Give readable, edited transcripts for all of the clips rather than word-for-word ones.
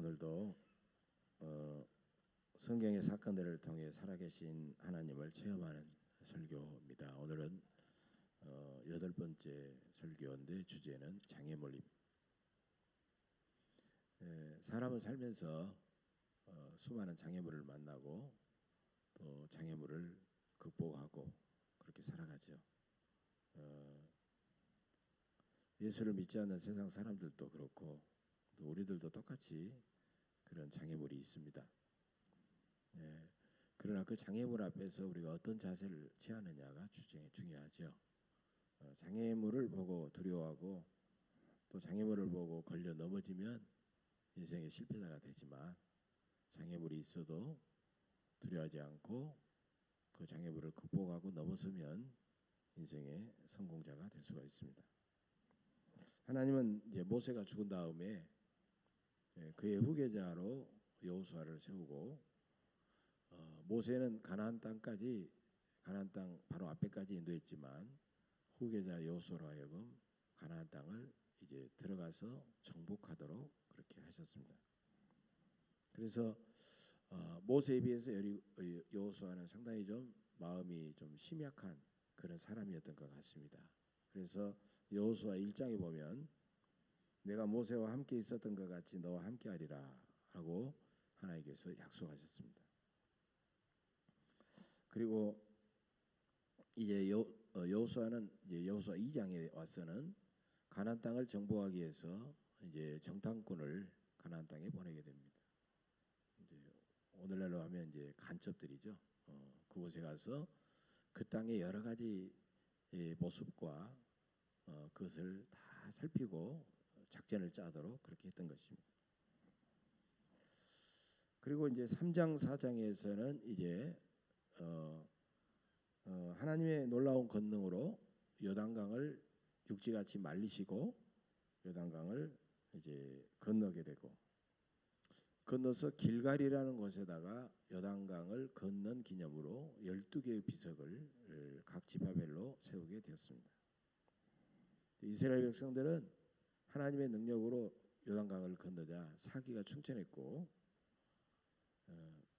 오늘도 성경의 사건들을 통해 살아계신 하나님을 체험하는 설교입니다. 오늘은 8번째 설교인데 주제는 장애물입니다. 사람은 살면서 수많은 장애물을 만나고 또 장애물을 극복하고 그렇게 살아가죠. 예수를 믿지 않는 세상 사람들도 그렇고 또 우리들도 똑같이 그런 장애물이 있습니다. 그러나 그 장애물 앞에서 우리가 어떤 자세를 취하느냐가 중요하죠. 장애물을 보고 두려워하고 또 장애물을 보고 걸려 넘어지면 인생의 실패자가 되지만, 장애물이 있어도 두려워하지 않고 그 장애물을 극복하고 넘어서면 인생의 성공자가 될 수가 있습니다. 하나님은 이제 모세가 죽은 다음에 그의 후계자로 여호수아를 세우고, 모세는 가나안 땅 바로 앞에까지 인도했지만 후계자 여호수아로 하여금 가나안 땅을 이제 들어가서 정복하도록 그렇게 하셨습니다. 그래서 모세에 비해서 여호수아는 상당히 좀 마음이 좀 심약한 그런 사람이었던 것 같습니다. 그래서 여호수아 1장에 보면 내가 모세와 함께 있었던 것 같이 너와 함께 하리라 하고 하나님께서 약속하셨습니다. 그리고 이제 여호수아는 이제 여호수아 2장에 와서는 가나안 땅을 정복하기 위해서 이제 정탐꾼을 가나안 땅에 보내게 됩니다. 이제 오늘날로 하면 이제 간첩들이죠. 그곳에 가서 그 땅의 여러 가지 모습과 그것을 다 살피고 작전을 짜도록 그렇게 했던 것입니다. 그리고 이제 3장 4장에서는 이제 하나님의 놀라운 권능으로 요단강을 육지같이 말리시고 요단강을 이제 건너게 되고, 건너서 길갈이라는 곳에다가 요단강을 건넌 기념으로 12개의 비석을 각 지파별로 세우게 되었습니다. 이스라엘 백성들은 하나님의 능력으로 요단강을 건너자 사기가 충천했고,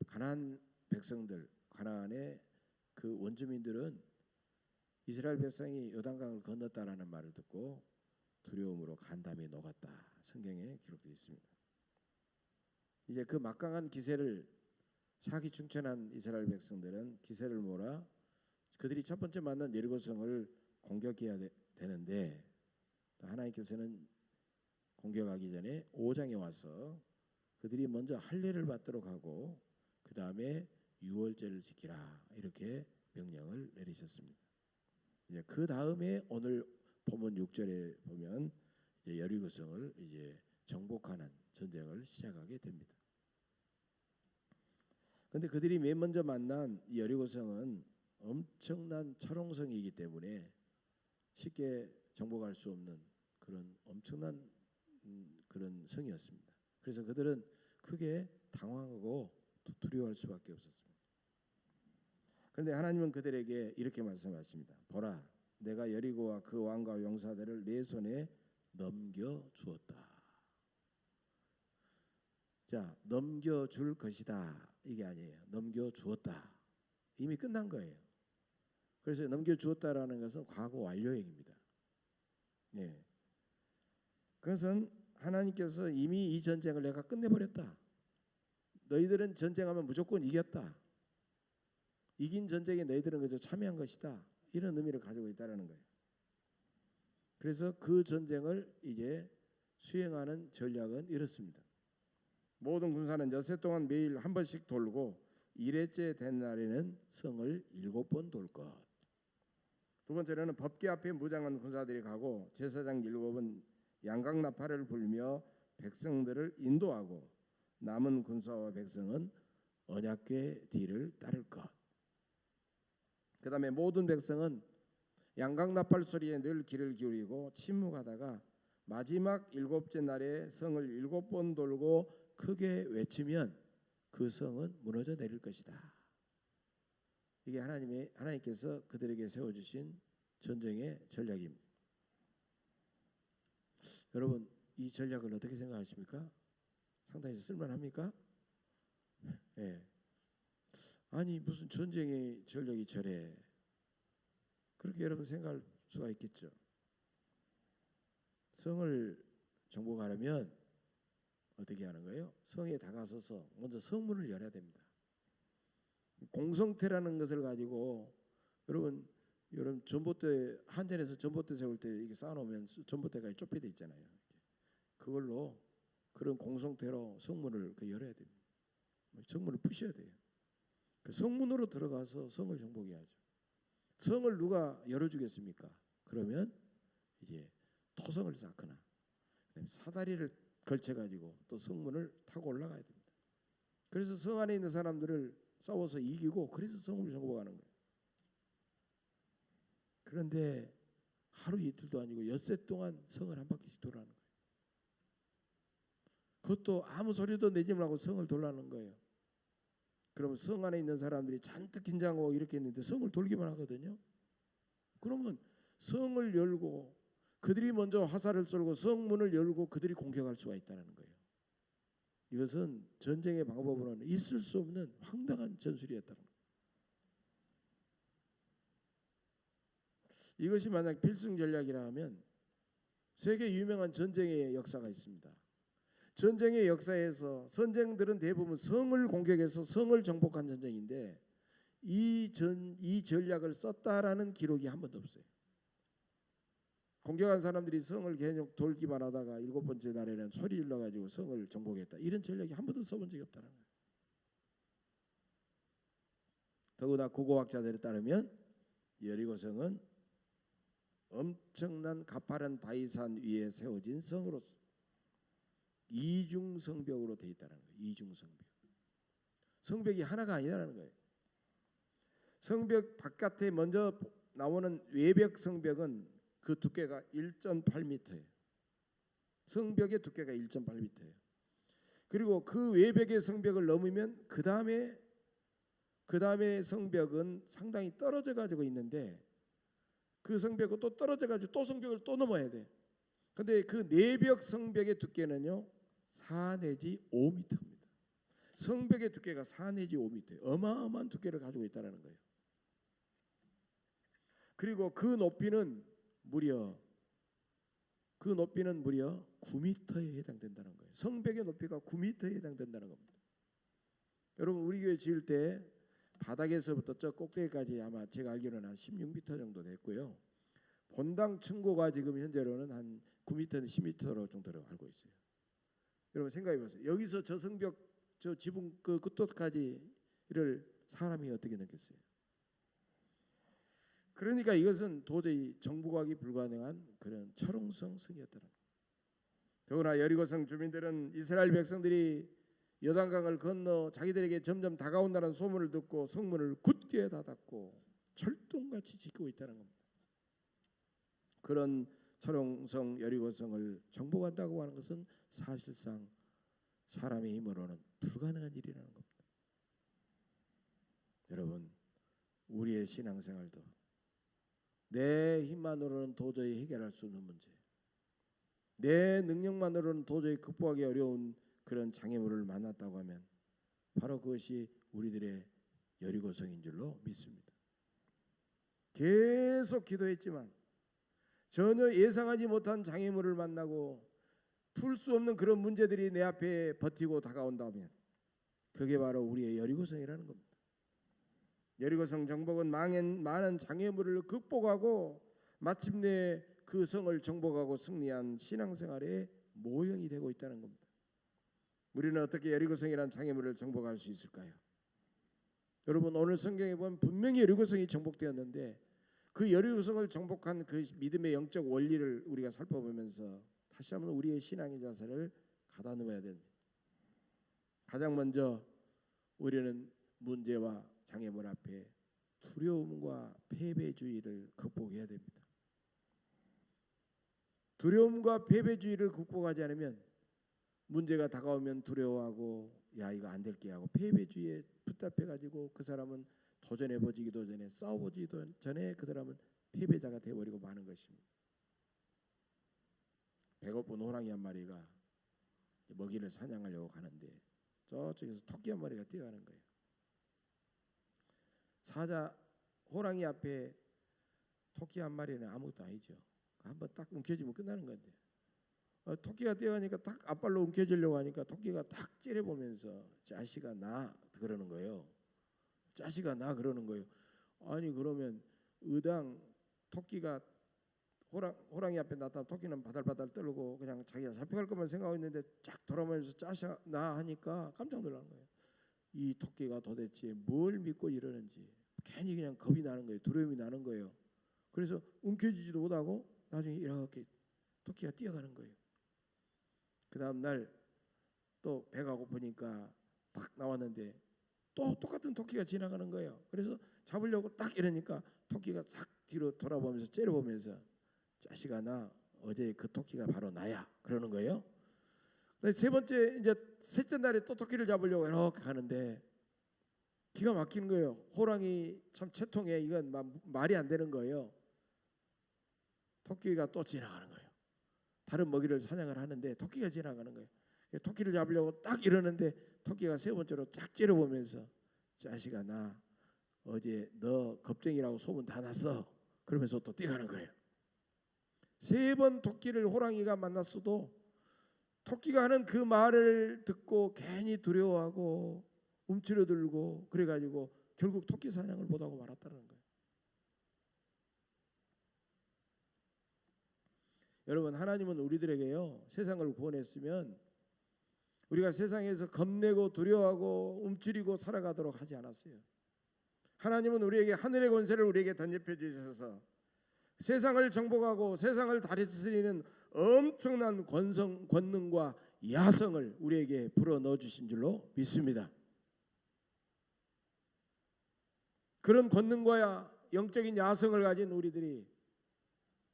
가나안 백성들, 가나안의 그 원주민들은 이스라엘 백성이 요단강을 건넜다라는 말을 듣고 두려움으로 간담이 녹았다. 성경에 기록되어 있습니다. 이제 그 막강한 기세를 사기 충천한 이스라엘 백성들은 기세를 몰아 그들이 첫 번째 만난 여리고성을 공격해야 되는데, 하나님께서는 공격하기 전에 5장에 와서 그들이 먼저 할례를 받도록 하고 그 다음에 유월절을 지키라 이렇게 명령을 내리셨습니다. 이제 그 다음에 오늘 본문 6절에 보면 이제 여리고성을 이제 정복하는 전쟁을 시작하게 됩니다. 그런데 그들이 맨 먼저 만난 여리고성은 엄청난 철옹성이기 때문에 쉽게 정복할 수 없는 그런 엄청난 그런 성이었습니다. 그래서 그들은 크게 당황하고 두려워할 수밖에 없었습니다. 그런데 하나님은 그들에게 이렇게 말씀하십니다. 보라, 내가 여리고와 그 왕과 용사들을 내 손에 넘겨주었다. 자, 넘겨줄 것이다 이게 아니에요. 넘겨주었다. 이미 끝난 거예요. 그래서 넘겨주었다라는 것은 과거 완료형입니다. 네. 그것은 하나님께서 이미 이 전쟁을 내가 끝내버렸다. 너희들은 전쟁하면 무조건 이겼다. 이긴 전쟁에 너희들은 그저 참여한 것이다. 이런 의미를 가지고 있다는 거예요. 그래서 그 전쟁을 이제 수행하는 전략은 이렇습니다. 모든 군사는 엿새 동안 매일 한 번씩 돌고 1회째 된 날에는 성을 7번 돌 것. 두 번째로는 법궤 앞에 무장한 군사들이 가고 제사장 7은 양각나팔을 불며 백성들을 인도하고 남은 군사와 백성은 언약궤 뒤를 따를 것. 그 다음에 모든 백성은 양각나팔 소리에 늘 귀를 기울이고 침묵하다가 마지막 7째 날에 성을 7번 돌고 크게 외치면 그 성은 무너져 내릴 것이다. 이게 하나님께서 그들에게 세워주신 전쟁의 전략입니다. 여러분, 이 전략을 어떻게 생각하십니까? 상당히 쓸만합니까? 예. 아니 무슨 전쟁의 전력이 저래? 그렇게 여러분 생각할 수가 있겠죠. 성을 정복하려면 어떻게 하는 거예요? 성에 다가서서 먼저 성문을 열어야 됩니다. 공성태라는 것을 가지고 여러분 전봇대 한전에서 전봇대 세울 때 이게 쌓아놓으면 전봇대가 좁게 돼 있잖아요. 그걸로 그런 공성태로 성문을 열어야 됩니다. 성문을 푸셔야 돼요. 그 성문으로 들어가서 성을 정복해야죠. 성을 누가 열어주겠습니까? 그러면 이제 토성을 쌓거나 사다리를 걸쳐가지고 또 성문을 타고 올라가야 됩니다. 그래서 성 안에 있는 사람들을 싸워서 이기고 그래서 성을 정복하는 거예요. 그런데 하루 이틀도 아니고 엿새 동안 성을 한 바퀴씩 돌아가는 거예요. 그것도 아무 소리도 내지 말고 성을 돌아가는 거예요. 그러면 성 안에 있는 사람들이 잔뜩 긴장하고 이렇게 했는데 성을 돌기만 하거든요. 그러면 성을 열고 그들이 먼저 화살을 쏠고 성문을 열고 그들이 공격할 수가 있다는 거예요. 이것은 전쟁의 방법으로는 있을 수 없는 황당한 전술이었다는 거예요. 이것이 만약 필승 전략이라 하면 세계 유명한 전쟁의 역사가 있습니다. 전쟁의 역사에서 전쟁들은 대부분 성을 공격해서 성을 정복한 전쟁인데 이 전략을 썼다라는 기록이 한 번도 없어요. 공격한 사람들이 성을 계속 돌기만 하다가 7번째 날에는 소리 질러가지고 성을 정복했다. 이런 전략이 한 번도 써본 적이 없다는 거예요. 더구나 고고학자들에 따르면 여리고성은 엄청난 가파른 바위산 위에 세워진 성으로서 이중성벽으로 되어 있다는 거예요. 이중성벽. 성벽이 하나가 아니라는 거예요. 성벽 바깥에 먼저 나오는 외벽 성벽은 그 두께가 1.8m예요. 성벽의 두께가 1.8m예요. 그리고 그 외벽의 성벽을 넘으면 그 다음에 성벽은 상당히 떨어져 가지고 있는데 그 성벽은 또 떨어져 가지고 또 성벽을 또 넘어야 돼. 근데 그 내벽 성벽의 두께는요 4 내지 5m입니다. 성벽의 두께가 4 내지 5m예요. 어마어마한 두께를 가지고 있다는 거예요. 그리고 그 높이는 무려 9m에 해당된다는 거예요. 성벽의 높이가 9m에 해당된다는 겁니다. 여러분 우리 교회 지을 때 바닥에서부터 저 꼭대기까지 아마 제가 알기로는 한 16m 정도 됐고요. 본당 층고가 지금 현재로는 한 9m, 10m 정도로 알고 있어요. 여러분 생각해 보세요. 여기서 저 성벽, 저 지붕 그 끝까지를 사람이 어떻게 넘겠어요? 그러니까 이것은 도저히 정복하기 불가능한 그런 철옹성 성이었다는 거예요. 더구나 여리고성 주민들은 이스라엘 백성들이 요단강을 건너 자기들에게 점점 다가온다는 소문을 듣고 성문을 굳게 닫았고 철동같이 지키고 있다는 겁니다. 그런 철옹성 여리고성을 정복한다고 하는 것은 사실상 사람의 힘으로는 불가능한 일이라는 겁니다. 여러분 우리의 신앙생활도 내 힘만으로는 도저히 해결할 수 없는 문제, 내 능력만으로는 도저히 극복하기 어려운 그런 장애물을 만났다고 하면 바로 그것이 우리들의 여리고성인 줄로 믿습니다. 계속 기도했지만 전혀 예상하지 못한 장애물을 만나고 풀 수 없는 그런 문제들이 내 앞에 버티고 다가온다면 그게 바로 우리의 여리고성이라는 겁니다. 여리고성 정복은 많은 장애물을 극복하고 마침내 그 성을 정복하고 승리한 신앙생활의 모형이 되고 있다는 겁니다. 우리는 어떻게 여리고성이라는 장애물을 정복할 수 있을까요? 여러분 오늘 성경에 보면 분명히 여리고성이 정복되었는데 그 여리고성을 정복한 그 믿음의 영적 원리를 우리가 살펴보면서 다시 한번 우리의 신앙의 자세를 가다듬어야 됩니다. 가장 먼저 우리는 문제와 장애물 앞에 두려움과 패배주의를 극복해야 됩니다. 두려움과 패배주의를 극복하지 않으면 문제가 다가오면 두려워하고 야 이거 안 될게 하고 패배주의에 붙잡혀가지고 그 사람은 도전해보지기도 전에 싸워보지도 전에 그 사람은 패배자가 되어버리고 마는 것입니다. 배고픈 호랑이 한 마리가 먹이를 사냥하려고 가는데 저쪽에서 토끼 한 마리가 뛰어가는 거예요. 사자 호랑이 앞에 토끼 한 마리는 아무것도 아니죠. 한번 딱 움켜쥐면 끝나는 건데 토끼가 뛰어가니까 딱 앞발로 움켜쥐려고 하니까 토끼가 딱 째려보면서 자식아 나 그러는 거예요. 자식아 나 그러는 거예요. 아니 그러면 의당 토끼가 호랑이 앞에 나타나 토끼는 바달바달 떨고 그냥 자기가 잡혀갈 것만 생각하고 있는데 쫙 돌아보면서 자식아 나 하니까 깜짝 놀란 거예요. 이 토끼가 도대체 뭘 믿고 이러는지 괜히 그냥 겁이 나는 거예요. 두려움이 나는 거예요. 그래서 움켜쥐지도 못하고 나중에 이렇게 토끼가 뛰어가는 거예요. 그 다음 날 또 배가 고프니까 딱 나왔는데 또 똑같은 토끼가 지나가는 거예요. 그래서 잡으려고 딱 이러니까 토끼가 싹 뒤로 돌아보면서 째려보면서 자식아 나 어제 그 토끼가 바로 나야 그러는 거예요. 세 번째 이제 셋째 날에 또 토끼를 잡으려고 이렇게 가는데 기가 막히는 거예요. 호랑이 참 채통에 이건 말이 안 되는 거예요. 토끼가 또 지나가는 거예요. 다른 먹이를 사냥을 하는데 토끼가 지나가는 거예요. 토끼를 잡으려고 딱 이러는데 토끼가 세 번째로 쫙 째려보면서 자식아 나 어제 너 겁쟁이라고 소문 다 났어 그러면서 또 뛰어가는 거예요. 세 번 토끼를 호랑이가 만났어도 토끼가 하는 그 말을 듣고 괜히 두려워하고 움츠러들고 그래가지고 결국 토끼 사냥을 못하고 말았다는 거예요. 여러분 하나님은 우리들에게요 세상을 구원했으면 우리가 세상에서 겁내고 두려워하고 움츠리고 살아가도록 하지 않았어요. 하나님은 우리에게 하늘의 권세를 우리에게 던집혀 주셔서 세상을 정복하고 세상을 다스리는 엄청난 권능과 야성을 우리에게 불어넣어 주신 줄로 믿습니다. 그런 권능과 영적인 야성을 가진 우리들이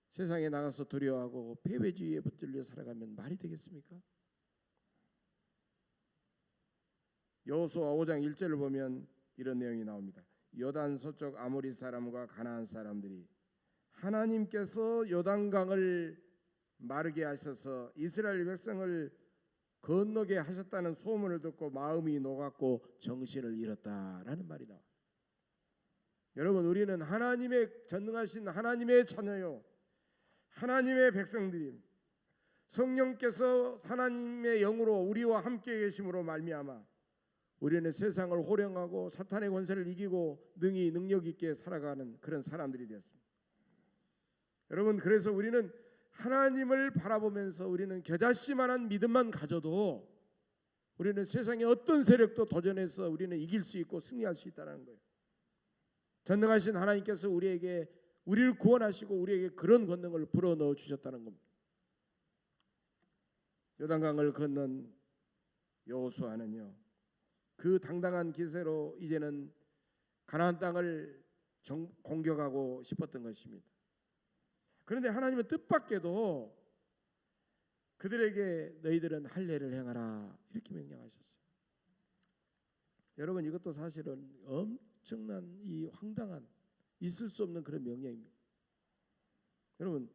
세상에 나가서 두려워하고 패배주의에 붙들려 살아가면 말이 되겠습니까? 여호수아 5장 1절을 보면 이런 내용이 나옵니다. 요단 서쪽 아모리 사람과 가나안 사람들이 하나님께서 요단강을 마르게 하셔서 이스라엘 백성을 건너게 하셨다는 소문을 듣고 마음이 녹았고 정신을 잃었다라는 말이 나와요. 여러분 우리는 하나님의 전능하신 하나님의 자녀요 하나님의 백성들이 성령께서 하나님의 영으로 우리와 함께 계심으로 말미암아 우리는 세상을 호령하고 사탄의 권세를 이기고 능히 능력 있게 살아가는 그런 사람들이 되었습니다. 여러분 그래서 우리는 하나님을 바라보면서 우리는 겨자씨만한 믿음만 가져도 우리는 세상의 어떤 세력도 도전해서 우리는 이길 수 있고 승리할 수 있다는 거예요. 전능하신 하나님께서 우리를 구원하시고 우리에게 그런 권능을 불어넣어 주셨다는 겁니다. 요단강을 건넌 여호수아는요 그 당당한 기세로 이제는 가나안 땅을 공격하고 싶었던 것입니다. 그런데 하나님은 뜻밖에도 그들에게 너희들은 할례를 행하라 이렇게 명령하셨어요. 여러분 이것도 사실은 엄청난 이 황당한 있을 수 없는 그런 명령입니다. 여러분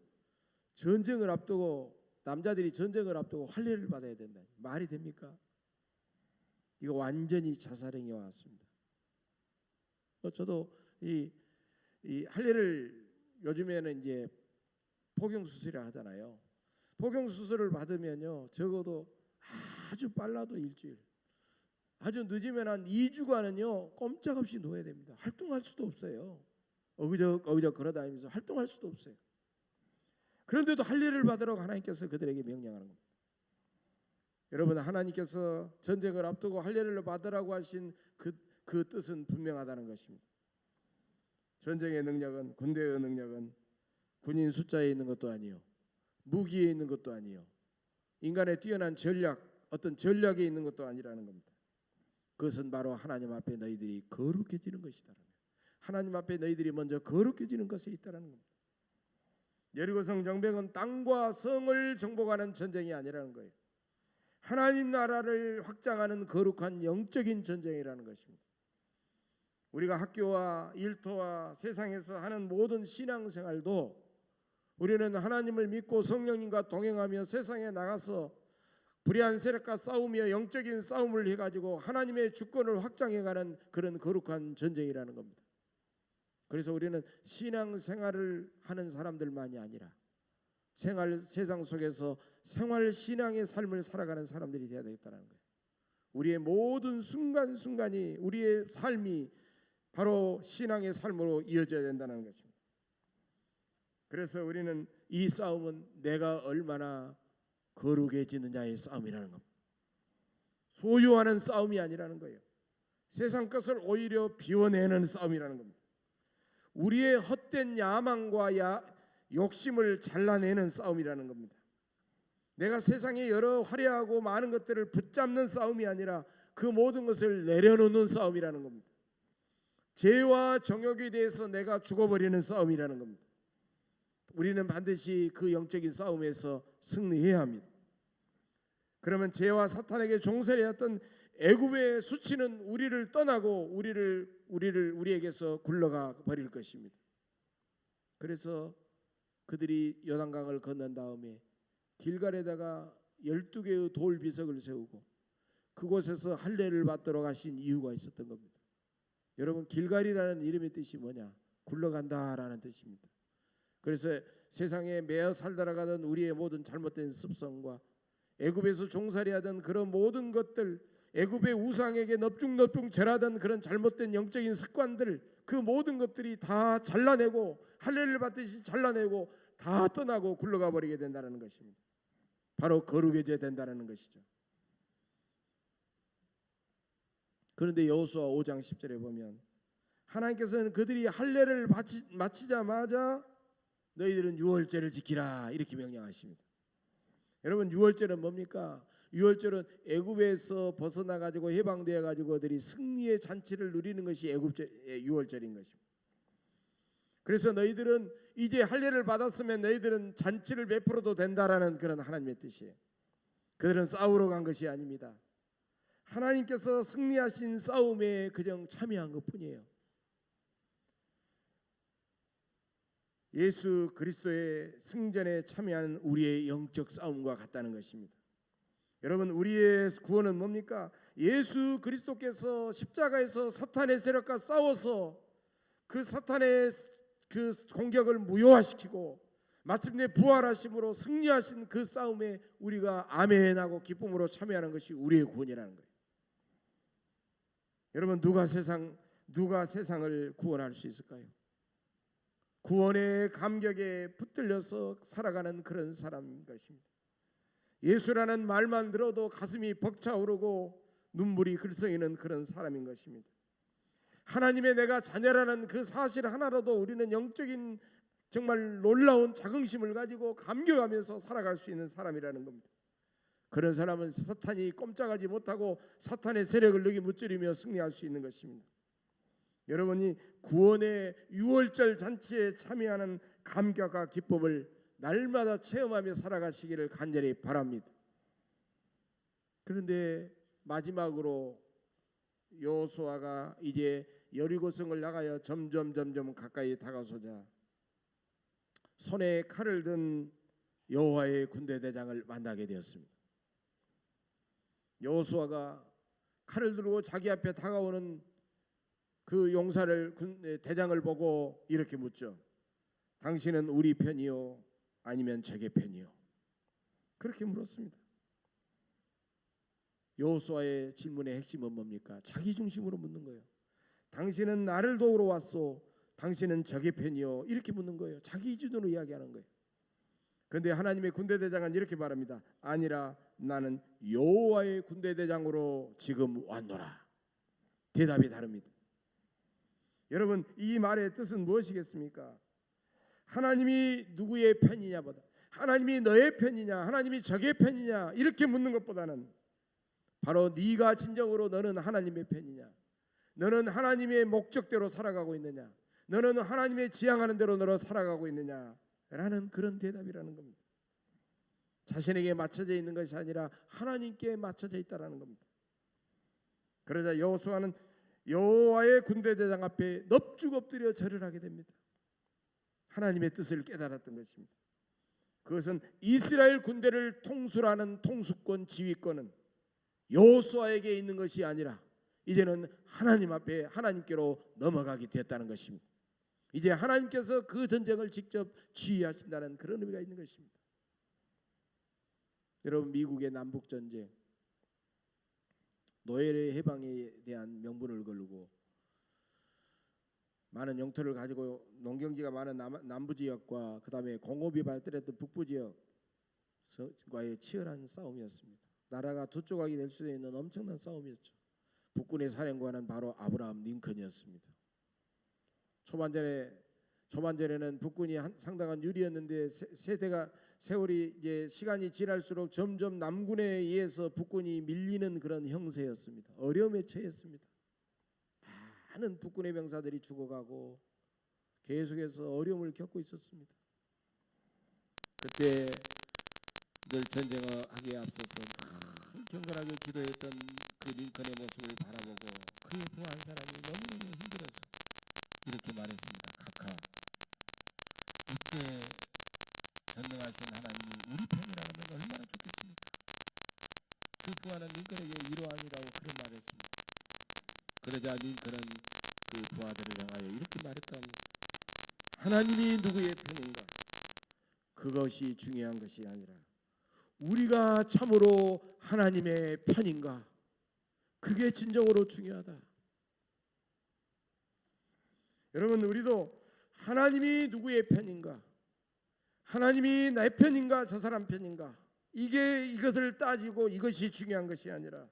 전쟁을 앞두고 남자들이 전쟁을 앞두고 할례를 받아야 된다. 말이 됩니까? 이거 완전히 자살행위와 같습니다. 저도 이 할례를 요즘에는 이제 포경 수술을 하잖아요. 포경 수술을 받으면요 적어도 아주 빨라도 일주일, 아주 늦으면 한 2주간은요 꼼짝없이 누워야 됩니다. 활동할 수도 없어요. 어그적 걸어다니면서 활동할 수도 없어요. 그런데도 할례를 받으라고 하나님께서 그들에게 명령하는 겁니다. 여러분 하나님께서 전쟁을 앞두고 할례를 받으라고 하신 그 뜻은 분명하다는 것입니다. 전쟁의 능력은 군대의 능력은 군인 숫자에 있는 것도 아니요 무기에 있는 것도 아니요 인간의 뛰어난 어떤 전략에 있는 것도 아니라는 겁니다. 그것은 바로 하나님 앞에 너희들이 거룩해지는 것이다. 하나님 앞에 너희들이 먼저 거룩해지는 것에 있다는 겁니다. 여리고성 정복은 땅과 성을 정복하는 전쟁이 아니라는 거예요. 하나님 나라를 확장하는 거룩한 영적인 전쟁이라는 것입니다. 우리가 학교와 일터와 세상에서 하는 모든 신앙생활도 우리는 하나님을 믿고 성령님과 동행하며 세상에 나가서 불의한 세력과 싸우며 영적인 싸움을 해가지고 하나님의 주권을 확장해가는 그런 거룩한 전쟁이라는 겁니다. 그래서 우리는 신앙생활을 하는 사람들만이 아니라 세상 속에서 생활신앙의 삶을 살아가는 사람들이 되어야 되겠다는 거예요. 우리의 모든 순간순간이, 우리의 삶이 바로 신앙의 삶으로 이어져야 된다는 것입니다. 그래서 우리는 이 싸움은 내가 얼마나 거룩해지느냐의 싸움이라는 겁니다. 소유하는 싸움이 아니라는 거예요. 세상 것을 오히려 비워내는 싸움이라는 겁니다. 우리의 헛된 야망과 욕심을 잘라내는 싸움이라는 겁니다. 내가 세상에 여러 화려하고 많은 것들을 붙잡는 싸움이 아니라 그 모든 것을 내려놓는 싸움이라는 겁니다. 죄와 정욕에 대해서 내가 죽어버리는 싸움이라는 겁니다. 우리는 반드시 그 영적인 싸움에서 승리해야 합니다. 그러면 죄와 사탄에게 종살이했던 애굽의 수치는 우리를 떠나고 우리에게서 굴러가 버릴 것입니다. 그래서 그들이 요단강을 건넌 다음에 길갈에다가 12개의 돌 비석을 세우고 그곳에서 할례를 받도록 하신 이유가 있었던 겁니다. 여러분, 길갈이라는 이름의 뜻이 뭐냐? 굴러간다라는 뜻입니다. 그래서 세상에 매어 살다가던 우리의 모든 잘못된 습성과 애굽에서 종살이하던 그런 모든 것들, 애굽의 우상에게 넙죽넙죽 절하던 그런 잘못된 영적인 습관들, 그 모든 것들이 다 잘라내고 할례를 받듯이 잘라내고 다 떠나고 굴러가 버리게 된다는 것입니다. 바로 거룩해져야 된다는 것이죠. 그런데 여호수아 5장 10절에 보면 하나님께서는 그들이 할례를 마치자마자 너희들은 유월절을 지키라 이렇게 명령하십니다. 여러분, 유월절은 뭡니까? 유월절은 애굽에서 벗어나 가지고 해방되어 가지고 그들이 승리의 잔치를 누리는 것이 유월절인 것입니다. 그래서 너희들은 이제 할례를 받았으면 너희들은 잔치를 베풀어도 된다라는 그런 하나님의 뜻이에요. 그들은 싸우러 간 것이 아닙니다. 하나님께서 승리하신 싸움에 그냥 참여한 것뿐이에요. 예수 그리스도의 승전에 참여하는 우리의 영적 싸움과 같다는 것입니다. 여러분, 우리의 구원은 뭡니까? 예수 그리스도께서 십자가에서 사탄의 세력과 싸워서 그 사탄의 그 공격을 무효화시키고 마침내 부활하심으로 승리하신 그 싸움에 우리가 아멘하고 기쁨으로 참여하는 것이 우리의 구원이라는 거예요. 여러분, 누가 세상을 구원할 수 있을까요? 구원의 감격에 붙들려서 살아가는 그런 사람인 것입니다. 예수라는 말만 들어도 가슴이 벅차오르고 눈물이 글썽이는 그런 사람인 것입니다. 하나님의 내가 자녀라는 그 사실 하나로도 우리는 영적인 정말 놀라운 자긍심을 가지고 감격하면서 살아갈 수 있는 사람이라는 겁니다. 그런 사람은 사탄이 꼼짝하지 못하고 사탄의 세력을 능히 무찌르며 승리할 수 있는 것입니다. 여러분이 구원의 유월절 잔치에 참여하는 감격과 기쁨을 날마다 체험하며 살아가시기를 간절히 바랍니다. 그런데 마지막으로 여호수아가 이제 여리고성을 나가야 점점 가까이 다가서자 손에 칼을 든 여호와의 군대 대장을 만나게 되었습니다. 여호수아가 칼을 들고 자기 앞에 다가오는 그 대장을 보고 이렇게 묻죠. 당신은 우리 편이요 아니면 적의 편이요? 그렇게 물었습니다. 여호수아의 질문의 핵심은 뭡니까? 자기 중심으로 묻는 거예요. 당신은 나를 도우러 왔소, 당신은 적의 편이요? 이렇게 묻는 거예요. 자기 기준으로 이야기하는 거예요. 그런데 하나님의 군대대장은 이렇게 말합니다. 아니라 나는 여호와의 군대대장으로 지금 왔노라. 대답이 다릅니다. 여러분, 이 말의 뜻은 무엇이겠습니까? 하나님이 누구의 편이냐보다, 하나님이 너의 편이냐, 하나님이 적의 편이냐 이렇게 묻는 것보다는 바로 네가 진정으로 너는 하나님의 편이냐, 너는 하나님의 목적대로 살아가고 있느냐, 너는 하나님의 지향하는 대로 너로 살아가고 있느냐라는 그런 대답이라는 겁니다. 자신에게 맞춰져 있는 것이 아니라 하나님께 맞춰져 있다라는 겁니다. 그러자 여호수아는 여호와의 군대대장 앞에 넙죽 엎드려 절을 하게 됩니다. 하나님의 뜻을 깨달았던 것입니다. 그것은 이스라엘 군대를 통솔하는 통수권 지휘권은 여호수아에게 있는 것이 아니라 이제는 하나님 앞에 하나님께로 넘어가게 됐다는 것입니다. 이제 하나님께서 그 전쟁을 직접 지휘하신다는 그런 의미가 있는 것입니다. 여러분, 미국의 남북 전쟁, 노예의 해방에 대한 명분을 걸고 많은 영토를 가지고 농경지가 많은 남부 지역과 그 다음에 공업이 발달했던 북부 지역과의 치열한 싸움이었습니다. 나라가 두 조각이 될 수 있는 엄청난 싸움이었죠. 북군의 사령관은 바로 아브라함 링컨이었습니다. 초반전에는 북군이 상당한 유리였는데 세월이 이제 시간이 지날수록 점점 남군에 의해서 북군이 밀리는 그런 형세였습니다. 어려움에 처했습니다. 많은 북군의 병사들이 죽어가고 계속해서 어려움을 겪고 있었습니다. 그때 늘 전쟁을 하기에 앞서서 경건하게 기도했던 그 링컨의 모습을 바라보고 그의 부한 사람이 너무너무 힘들어서 이렇게 말했습니다. 카카, 이때 전능하신 하나님이 우리 편이라면 얼마나 좋겠습니까? 그 부하는 링컨에게 위로하니라고 그런 말했습니다. 그러자 링컨은 그 부하들을 향하여 이렇게 말했답니다. 하나님이 누구의 편인가? 그것이 중요한 것이 아니라 우리가 참으로 하나님의 편인가? 그게 진정으로 중요하다. 여러분, 우리도 하나님이 누구의 편인가? 하나님이 내 편인가? 저 사람 편인가? 이것을 따지고 이것이 중요한 것이 아니라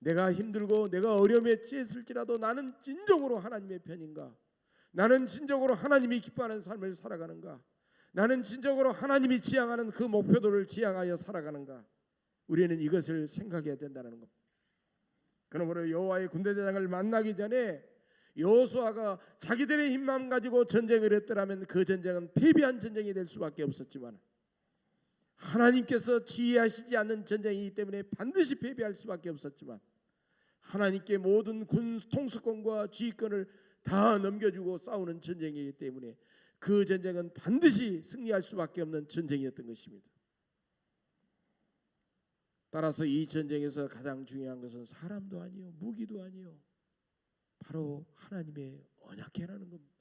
내가 힘들고 내가 어려움에 처했을지라도 나는 진정으로 하나님의 편인가? 나는 진정으로 하나님이 기뻐하는 삶을 살아가는가? 나는 진정으로 하나님이 지향하는 그 목표들을 지향하여 살아가는가? 우리는 이것을 생각해야 된다는 겁니다. 그러므로 여호와의 군대대장을 만나기 전에 여호수아가 자기들의 힘만 가지고 전쟁을 했더라면 그 전쟁은 패배한 전쟁이 될 수밖에 없었지만 하나님께서 지휘하시지 않는 전쟁이기 때문에 반드시 패배할 수밖에 없었지만 하나님께 모든 군 통수권과 지휘권을 다 넘겨주고 싸우는 전쟁이기 때문에 그 전쟁은 반드시 승리할 수밖에 없는 전쟁이었던 것입니다. 따라서 이 전쟁에서 가장 중요한 것은 사람도 아니요 무기도 아니요 바로 하나님의 언약궤라는 겁니다.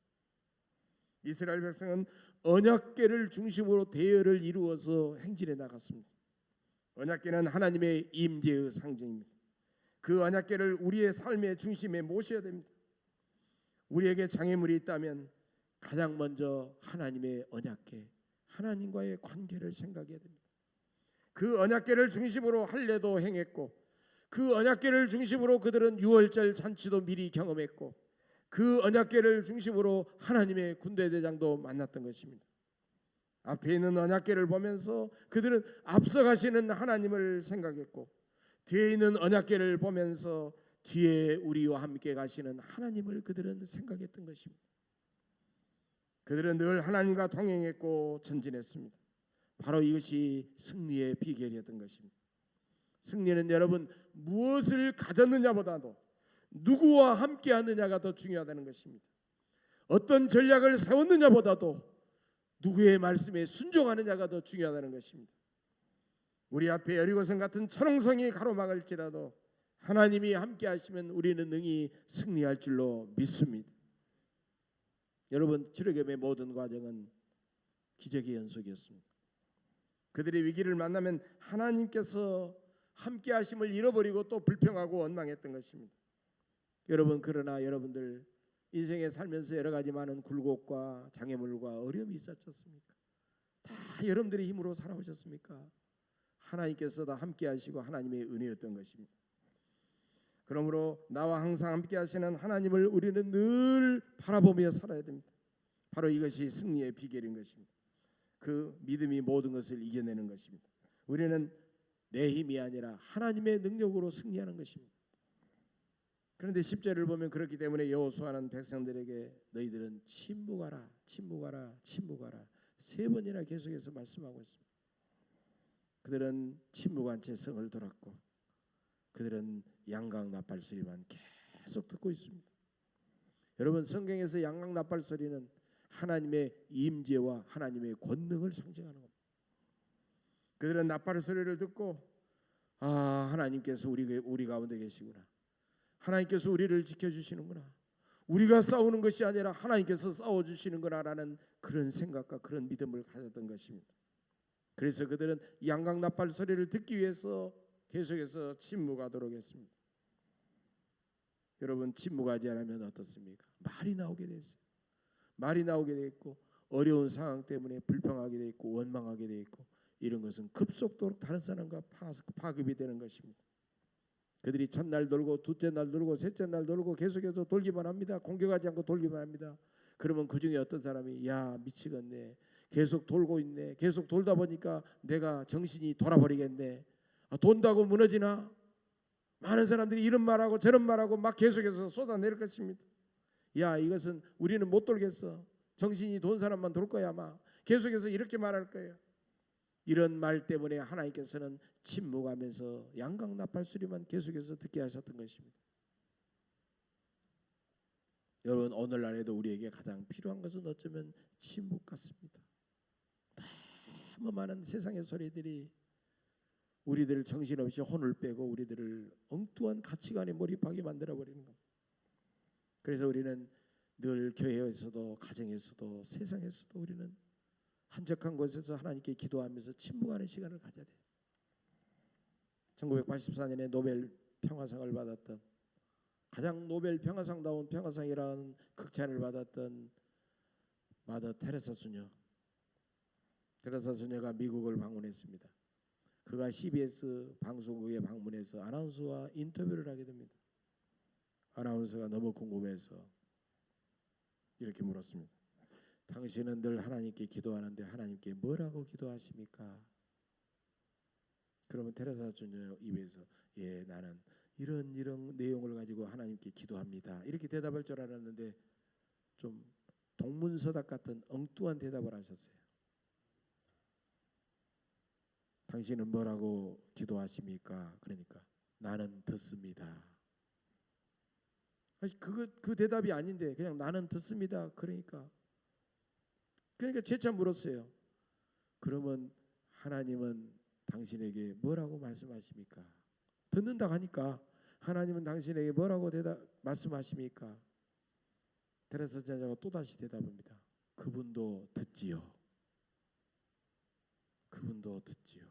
이스라엘 백성은 언약궤를 중심으로 대열을 이루어서 행진해 나갔습니다. 언약궤는 하나님의 임재의 상징입니다. 그 언약궤를 우리의 삶의 중심에 모셔야 됩니다. 우리에게 장애물이 있다면 가장 먼저 하나님의 언약궤, 하나님과의 관계를 생각해야 됩니다. 그 언약궤를 중심으로 할례도 행했고 그 언약궤를 중심으로 그들은 유월절 잔치도 미리 경험했고 그 언약궤를 중심으로 하나님의 군대대장도 만났던 것입니다. 앞에 있는 언약궤를 보면서 그들은 앞서가시는 하나님을 생각했고 뒤에 있는 언약궤를 보면서 뒤에 우리와 함께 가시는 하나님을 그들은 생각했던 것입니다. 그들은 늘 하나님과 동행했고 전진했습니다. 바로 이것이 승리의 비결이었던 것입니다. 승리는 여러분 무엇을 가졌느냐보다도 누구와 함께 하느냐가 더 중요하다는 것입니다. 어떤 전략을 세웠느냐보다도 누구의 말씀에 순종하느냐가 더 중요하다는 것입니다. 우리 앞에 여리고성 같은 천홍성이 가로막을지라도 하나님이 함께 하시면 우리는 능히 승리할 줄로 믿습니다. 여러분, 출애굽의 모든 과정은 기적의 연속이었습니다. 그들의 위기를 만나면 하나님께서 함께 하심을 잃어버리고 또 불평하고 원망했던 것입니다. 여러분, 그러나 여러분들 인생에 살면서 여러 가지 많은 굴곡과 장애물과 어려움이 있었습니까? 다 여러분들의 힘으로 살아오셨습니까? 하나님께서 다 함께 하시고 하나님의 은혜였던 것입니다. 그러므로 나와 항상 함께 하시는 하나님을 우리는 늘 바라보며 살아야 됩니다. 바로 이것이 승리의 비결인 것입니다. 그 믿음이 모든 것을 이겨내는 것입니다. 우리는 내 힘이 아니라 하나님의 능력으로 승리하는 것입니다. 그런데 10절을 보면 그렇기 때문에 여호수아는 백성들에게 너희들은 침묵하라 침묵하라 침묵하라 세 번이나 계속해서 말씀하고 있습니다. 그들은 침묵한 채 성을 돌았고 그들은 양각 나팔 소리만 계속 듣고 있습니다. 여러분, 성경에서 양각 나팔 소리는 하나님의 임재와 하나님의 권능을 상징하는 겁니다. 그들은 나팔 소리를 듣고 하나님께서 우리 가운데 계시구나. 하나님께서 우리를 지켜주시는구나. 우리가 싸우는 것이 아니라 하나님께서 싸워주시는구나라는 그런 생각과 그런 믿음을 가졌던 것입니다. 그래서 그들은 양각 나팔 소리를 듣기 위해서 계속해서 침묵하도록 했습니다. 여러분, 침묵하지 않으면 어떻습니까? 말이 나오게 됐어요. 말이 나오게 됐고, 어려운 상황 때문에 불평하게 됐고, 원망하게 됐고, 이런 것은 급속도로 다른 사람과 파급이 되는 것입니다. 그들이 첫날 돌고 둘째 날 돌고 셋째 날 돌고 계속해서 돌기만 합니다. 공격하지 않고 돌기만 합니다. 그러면 그 중에 어떤 사람이 미치겠네, 계속 돌고 있네, 계속 돌다 보니까 내가 정신이 돌아버리겠네, 돈다고 무너지나? 많은 사람들이 이런 말하고 저런 말하고 막 계속해서 쏟아낼 것입니다. 이것은 우리는 못 돌겠어. 정신이 돈 사람만 돌 거야. 아마 계속해서 이렇게 말할 거예요. 이런 말 때문에 하나님께서는 침묵하면서 양각 나팔 소리만 계속해서 듣게 하셨던 것입니다. 여러분, 오늘날에도 우리에게 가장 필요한 것은 어쩌면 침묵 같습니다. 너무 많은 세상의 소리들이 우리들을 정신없이 혼을 빼고 우리들을 엉뚱한 가치관에 몰입하게 만들어버리는 겁니다. 그래서 우리는 늘 교회에서도 가정에서도 세상에서도 우리는 한적한 곳에서 하나님께 기도하면서 침묵하는 시간을 가져야 돼요. 1984년에 노벨 평화상을 받았던, 가장 노벨 평화상다운 평화상이라는 극찬을 받았던 마더 테레사 수녀. 테레사 수녀가 미국을 방문했습니다. 그가 CBS 방송국에 방문해서 아나운서와 인터뷰를 하게 됩니다. 아나운서가 너무 궁금해서 이렇게 물었습니다. 당신은 늘 하나님께 기도하는데 하나님께 뭐라고 기도하십니까? 그러면 테레사 수녀 입에서 나는 이런 내용을 가지고 하나님께 기도합니다, 이렇게 대답할 줄 알았는데 좀 동문서답 같은 엉뚱한 대답을 하셨어요. 당신은 뭐라고 기도하십니까? 그러니까 나는 듣습니다. 그 대답이 아닌데 그냥 나는 듣습니다. 그러니까 재차 물었어요. 그러면 하나님은 당신에게 뭐라고 말씀하십니까? 듣는다고 하니까 하나님은 당신에게 뭐라고 말씀하십니까? 테레사 자녀가 또다시 대답합니다. 그분도 듣지요. 그분도 듣지요.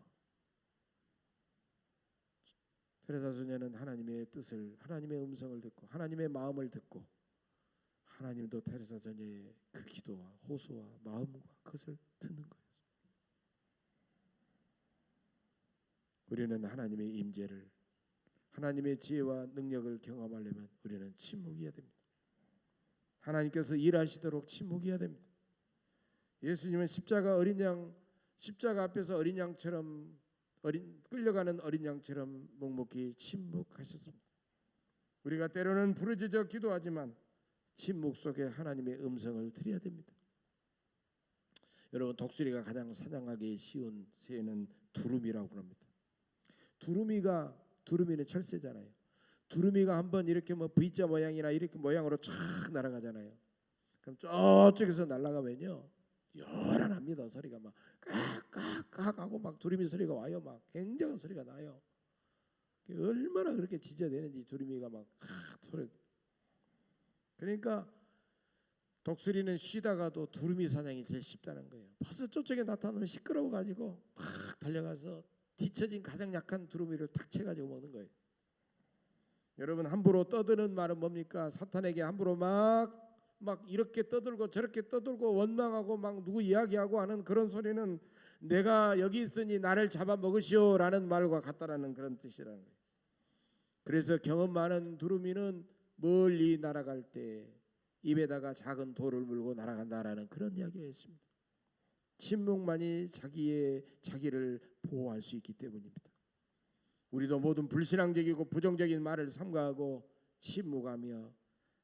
테레사 수녀는 하나님의 뜻을, 하나님의 음성을 듣고 하나님의 마음을 듣고 하나님도 테레사 자녀의 그 기도와 호소와 마음과 그것을 듣는 거예요. 우리는 하나님의 임재를, 하나님의 지혜와 능력을 경험하려면 우리는 침묵해야 됩니다. 하나님께서 일하시도록 침묵해야 됩니다. 예수님은 십자가 앞에서 어린 양처럼 끌려가는 어린 양처럼 묵묵히 침묵하셨습니다. 우리가 때로는 부르짖어 기도하지만 침묵 속에 하나님의 음성을 들어야 됩니다. 여러분, 독수리가 가장 사냥하기 쉬운 새는 두루미라고 합니다. 두루미는 철새잖아요. 두루미가 한번 이렇게 V자 모양이나 이렇게 모양으로 쫙 날아가잖아요. 그럼 저쪽에서 날아가면요 요란합니다. 소리가 막 깍깍깍 하고 막 두루미 소리가 와요. 막 굉장한 소리가 나요. 얼마나 그렇게 짖어대는지 두루미가 막 소리. 그러니까 독수리는 쉬다가도 두루미 사냥이 제일 쉽다는 거예요. 벌써 저쪽에 나타나면 시끄러워 가지고 탁 달려가서 뒤처진 가장 약한 두루미를 탁 채가지고 먹는 거예요. 여러분, 함부로 떠드는 말은 뭡니까? 사탄에게 함부로 막 이렇게 떠들고 저렇게 떠들고 원망하고 막 누구 이야기하고 하는 그런 소리는 내가 여기 있으니 나를 잡아먹으시오라는 말과 같다라는 그런 뜻이라는 거예요. 그래서 경험 많은 두루미는 멀리 날아갈 때 입에다가 작은 돌을 물고 날아간다라는 그런 이야기가 있습니다. 침묵만이 자기를 보호할 수 있기 때문입니다. 우리도 모든 불신앙적이고 부정적인 말을 삼가하고 침묵하며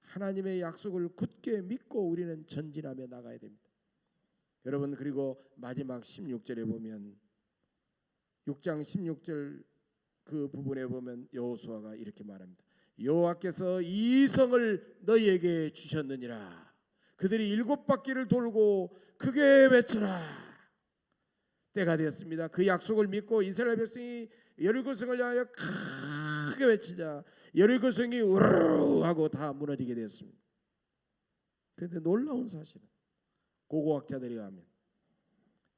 하나님의 약속을 굳게 믿고 우리는 전진하며 나가야 됩니다. 여러분, 그리고 마지막 16절에 보면 6장 16절 그 부분에 보면 여호수아가 이렇게 말합니다. 여호와께서 이 성을 너희에게 주셨느니라. 그들이 7바퀴를 돌고 크게 외쳐라. 때가 되었습니다. 그 약속을 믿고 이스라엘 백성이 여리고성을 향하여 크게 외치자 여리고성이 우르르 하고 다 무너지게 되었습니다. 그런데 놀라운 사실은 고고학자들이 하면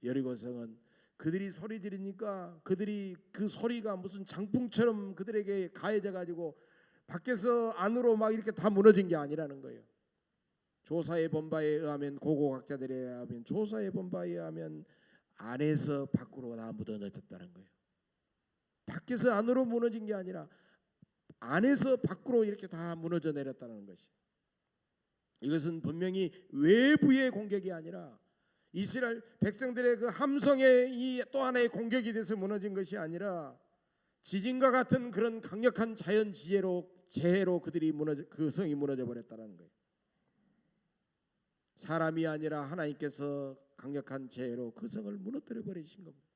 여리고성은 그들이 소리 지르니까 그들이 그 소리가 무슨 장풍처럼 그들에게 가해져 가지고 밖에서 안으로 막 이렇게 다 무너진 게 아니라는 거예요. 조사해 본 바에 의하면 고고학자들에 의하면 조사해 본 바에 의하면 안에서 밖으로 다 묻어내졌다는 거예요. 밖에서 안으로 무너진 게 아니라 안에서 밖으로 이렇게 다 무너져 내렸다는 것이. 이것은 분명히 외부의 공격이 아니라 이스라엘 백성들의 그 함성의 이 또 하나의 공격이 돼서 무너진 것이 아니라 지진과 같은 그런 강력한 자연 재해로 그들이 그 성이 무너져 버렸다는 거예요. 사람이 아니라 하나님께서 강력한 재해로 그 성을 무너뜨려 버리신 겁니다.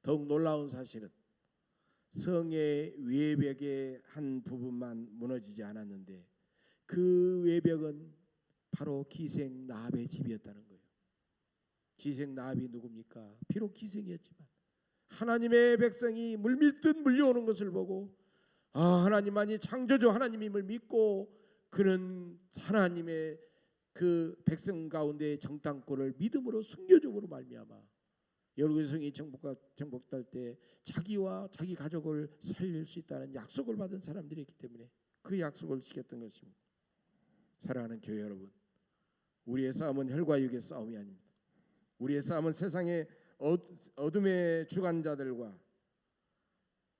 더욱 놀라운 사실은 성의 외벽의 한 부분만 무너지지 않았는데 그 외벽은 바로 기생 나합의 집이었다는 거예요. 기생 나합이 누굽니까? 비록 기생이었지만 하나님의 백성이 물밀듯 물려오는 것을 보고 하나님만이 창조주 하나님임을 믿고 그는 하나님의 그 백성 가운데 정탐꾼을 믿음으로 순교적으로 말미암아 여리고성이 정복될 때 자기와 자기 가족을 살릴 수 있다는 약속을 받은 사람들이었기 때문에 그 약속을 지켰던 것입니다. 사랑하는 교회 여러분, 우리의 싸움은 혈과 육의 싸움이 아닙니다. 우리의 싸움은 세상의 어둠의 주관자들과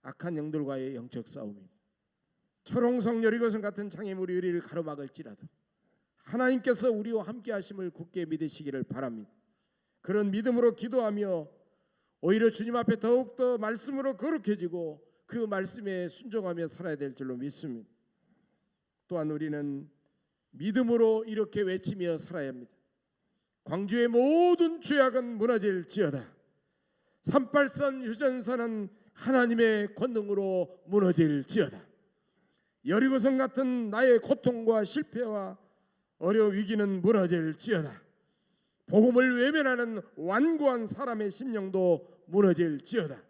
악한 영들과의 영적 싸움입니다. 철옹성 여리고성 같은 장애물이 우리를 가로막을지라도 하나님께서 우리와 함께 하심을 굳게 믿으시기를 바랍니다. 그런 믿음으로 기도하며 오히려 주님 앞에 더욱더 말씀으로 거룩해지고 그 말씀에 순종하며 살아야 될 줄로 믿습니다. 또한 우리는 믿음으로 이렇게 외치며 살아야 합니다. 광주의 모든 죄악은 무너질지어다. 38선 휴전선은 하나님의 권능으로 무너질지어다. 여리고성 같은 나의 고통과 실패와 어려 위기는 무너질지어다. 복음을 외면하는 완고한 사람의 심령도 무너질지어다.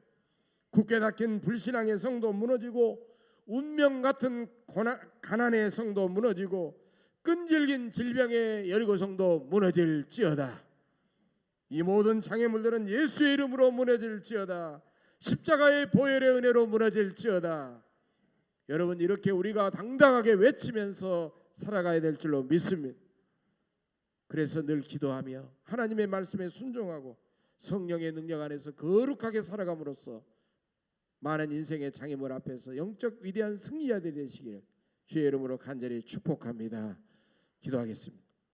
굳게 닫힌 불신앙의 성도 무너지고 운명 같은 가난의 성도 무너지고 끈질긴 질병의 여리고성도 무너질지어다. 이 모든 장애물들은 예수의 이름으로 무너질지어다. 십자가의 보혈의 은혜로 무너질지어다. 여러분, 이렇게 우리가 당당하게 외치면서 살아가야 될 줄로 믿습니다. 그래서 늘 기도하며 하나님의 말씀에 순종하고 성령의 능력 안에서 거룩하게 살아감으로써 많은 인생의 장애물 앞에서 영적 위대한 승리자들이 되시기를 주의 이름으로 간절히 축복합니다. 기도하겠습니다.